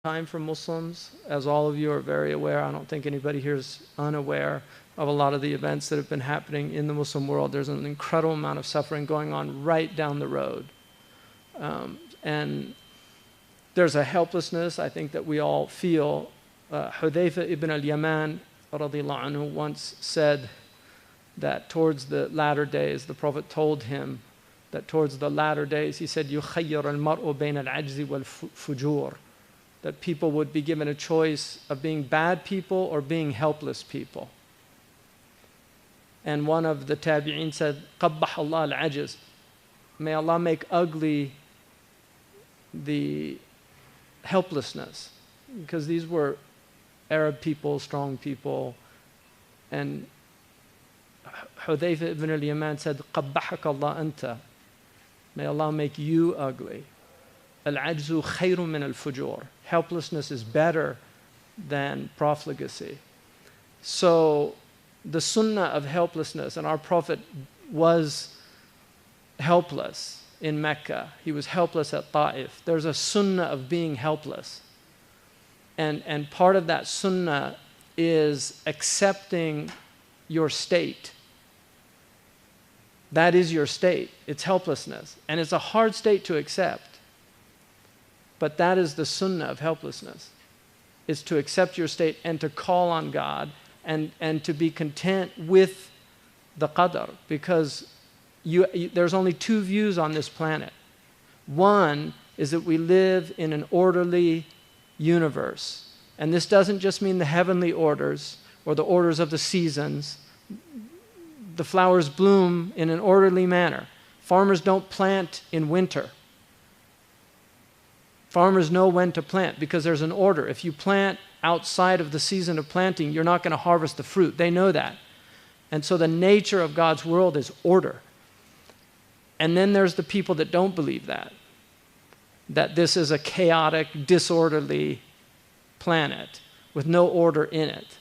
time for Muslims. As all of you are very aware, I don't think anybody here is unaware of a lot of the events that have been happening in the Muslim world. There's an incredible amount of suffering going on right down the road. And there's a helplessness, I think, that we all feel. Hudayfa ibn al-Yaman radiallahu anhu once said that towards the latter days, the Prophet told him that towards the latter days, he said, يُخَيَّرَ الْمَرْءُ بَيْنَ الْعَجْزِ وَالْفُجُورِ, that people would be given a choice of being bad people or being helpless people. And one of the tabi'een said, قَبَّحَ اللَّهُ الْعَجْزِ, may Allah make ugly the helplessness, because these were Arab people, strong people. And Hudayfa ibn al-Yaman said, قَبَّحَكَ اللَّهُ أَنْتَ, may Allah make you ugly. Al-ajzu khayrun min al-fujur, helplessness is better than profligacy. So the sunnah of helplessness, and our Prophet was helpless in Mecca. He was helpless at Ta'if. There's a sunnah of being helpless. And part of that sunnah is accepting your state. That is your state. It's helplessness. And it's a hard state to accept. But that is the sunnah of helplessness. Is to accept your state and to call on God and to be content with the qadr. Because there's only two views on this planet. One is that we live in an orderly universe. And this doesn't just mean the heavenly orders or the orders of the seasons. The flowers bloom in an orderly manner. Farmers don't plant in winter. Farmers know when to plant because there's an order. If you plant outside of the season of planting, you're not going to harvest the fruit. They know that. And so the nature of God's world is order. And then there's the people that don't believe that this is a chaotic, disorderly planet with no order in it.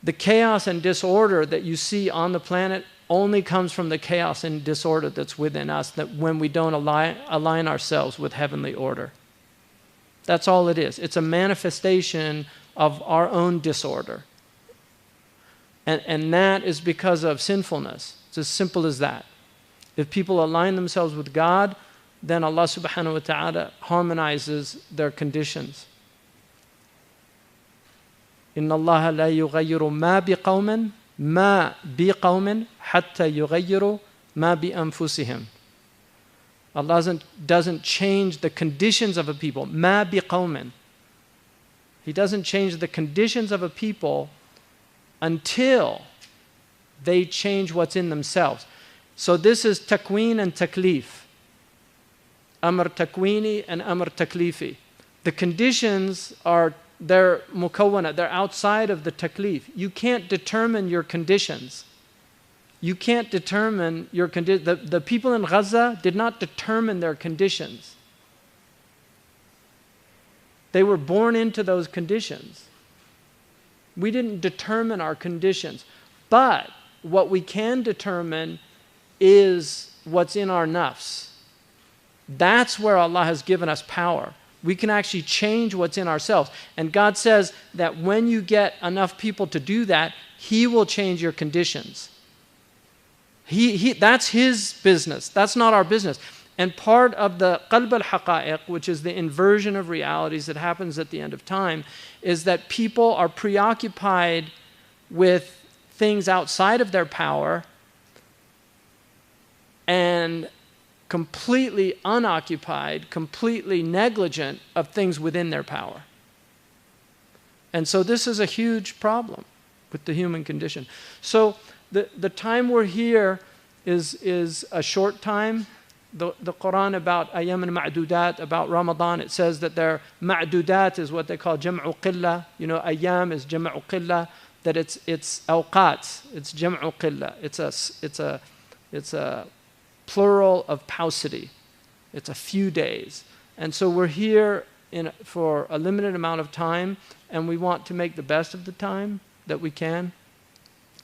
The chaos and disorder that you see on the planet only comes from the chaos and disorder that's within us, that when we don't align ourselves with heavenly order. That's all it is. It's a manifestation of our own disorder. And that is because of sinfulness. It's as simple as that. If people align themselves with God, then Allah subhanahu wa ta'ala harmonizes their conditions. إِنَّ اللَّهَ لَا يُغَيِّرُ مَا بِقَوْمٍ حَتَّى يُغَيِّرُوا مَا بِأَنفُسِهِمْ. Allah doesn't change the conditions of a people. مَا بِقَوْمٍ. He doesn't change the conditions of a people until they change what's in themselves. So this is takween and taklif. Amr takwini and amr taklifi. The conditions they're mukawwana, they're outside of the taklif. You can't determine your conditions. You can't determine your conditions. The people in Gaza did not determine their conditions. They were born into those conditions. We didn't determine our conditions. But what we can determine is what's in our nafs. That's where Allah has given us power. We can actually change what's in ourselves. And God says that when you get enough people to do that, He will change your conditions. That's His business. That's not our business. And part of the qalb al-haqa'iq, which is the inversion of realities that happens at the end of time, is that people are preoccupied with things outside of their power and completely unoccupied, completely negligent of things within their power. And so this is a huge problem with the human condition. So the time we're here is a short time. The Quran about ayyam and ma'dudat, about Ramadan, it says that their ma'dudat is what they call jam'u qillah. You know, ayyam is jam'u qillah, that it's awqat, it's jam'u qillah. It's a plural of paucity. It's a few days. And so we're here for a limited amount of time, and we want to make the best of the time that we can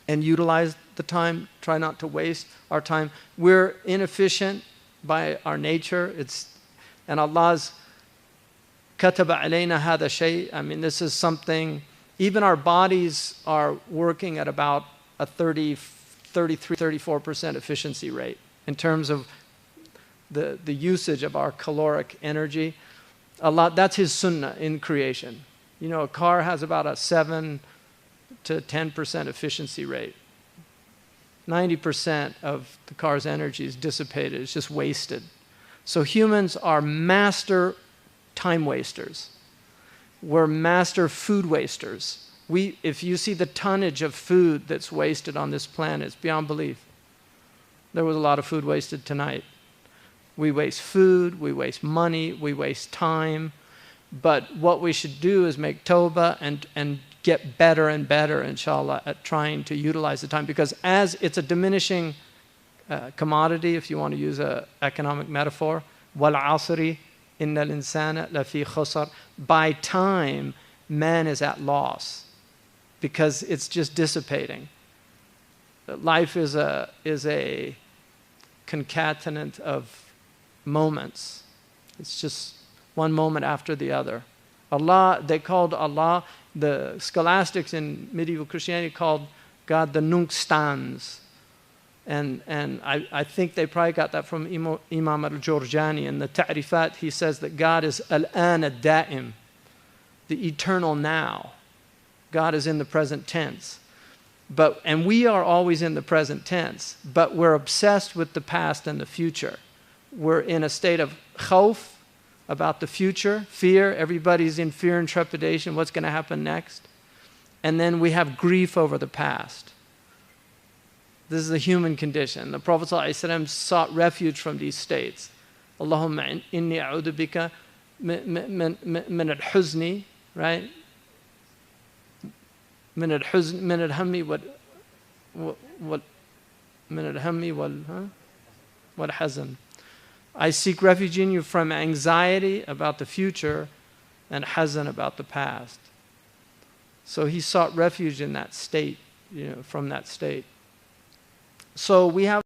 and utilize the time, try not to waste our time. We're inefficient by our nature. And Allah's كتب علينا هذا شيء. I mean, this is something, even our bodies are working at about a 34% efficiency rate in terms of the usage of our caloric energy. That's his sunnah in creation. You know, a car has about a 7 to 10% efficiency rate. 90% of the car's energy is dissipated, it's just wasted. So humans are master time wasters. We're master food wasters. If you see the tonnage of food that's wasted on this planet, it's beyond belief. There was a lot of food wasted tonight. We waste food, we waste money, we waste time. But what we should do is make tawbah and get better and better, inshallah, at trying to utilize the time. Because as it's a diminishing commodity, if you want to use an economic metaphor, وَالْعَصْرِ إِنَّ الْإِنسَانَ لَفِي خُسْرٍ. By time, man is at loss because it's just dissipating. Life is a concatenant of moments. It's just one moment after the other. Allah, they called Allah, the scholastics in medieval Christianity called God the Nunc Stans. And I think they probably got that from Imam al-Jurjani. In the Ta'rifat, he says that God is al-an ad-da'im, the eternal now. God is in the present tense. And we are always in the present tense, but we're obsessed with the past and the future. We're in a state of khawf, about the future, fear. Everybody's in fear and trepidation. What's going to happen next? And then we have grief over the past. This is the human condition. The Prophet ﷺ sought refuge from these states. Allahumma inni a'udhu bika min al-huzni, right? Min al-huzn, min al-hammi wal-hazan. I seek refuge in you from anxiety about the future and hazan about the past. So he sought refuge in that state, from that state. So we have